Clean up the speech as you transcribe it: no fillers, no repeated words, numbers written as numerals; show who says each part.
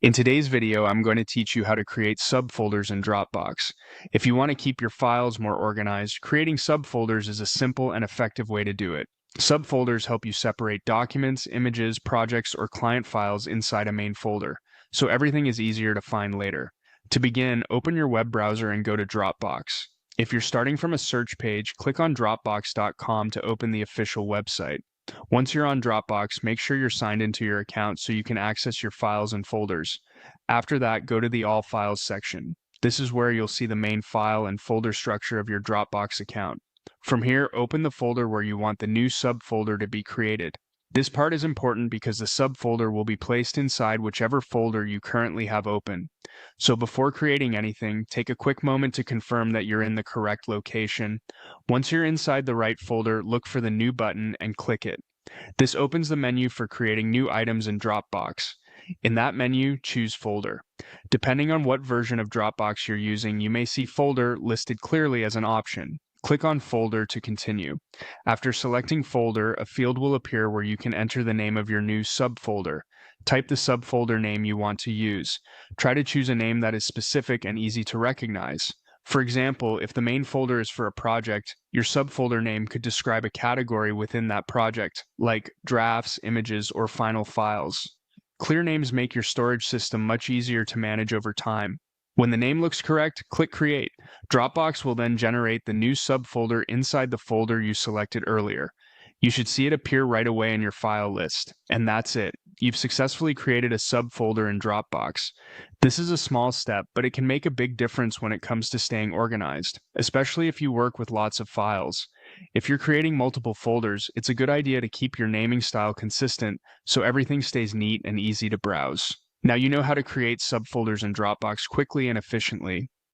Speaker 1: In today's video, I'm going to teach you how to create subfolders in Dropbox. If you want to keep your files more organized, creating subfolders is a simple and effective way to do it. Subfolders help you separate documents, images, projects, or client files inside a main folder, so everything is easier to find later. To begin, open your web browser and go to Dropbox. If you're starting from a search page, click on Dropbox.com to open the official website. Once you're on Dropbox, make sure you're signed into your account so you can access your files and folders. After that, go to the All Files section. This is where you'll see the main file and folder structure of your Dropbox account. From here, open the folder where you want the new subfolder to be created. This part is important because the subfolder will be placed inside whichever folder you currently have open. So before creating anything, take a quick moment to confirm that you're in the correct location. Once you're inside the right folder, look for the New button and click it. This opens the menu for creating new items in Dropbox. In that menu, choose Folder. Depending on what version of Dropbox you're using, you may see Folder listed clearly as an option. Click on Folder to continue. After selecting Folder, a field will appear where you can enter the name of your new subfolder. Type the subfolder name you want to use. Try to choose a name that is specific and easy to recognize. For example, if the main folder is for a project, your subfolder name could describe a category within that project, like drafts, images, or final files. Clear names make your storage system much easier to manage over time. When the name looks correct, click Create. Dropbox will then generate the new subfolder inside the folder you selected earlier. You should see it appear right away in your file list. And that's it. You've successfully created a subfolder in Dropbox. This is a small step, but it can make a big difference when it comes to staying organized, especially if you work with lots of files. If you're creating multiple folders, it's a good idea to keep your naming style consistent so everything stays neat and easy to browse. Now you know how to create subfolders in Dropbox quickly and efficiently.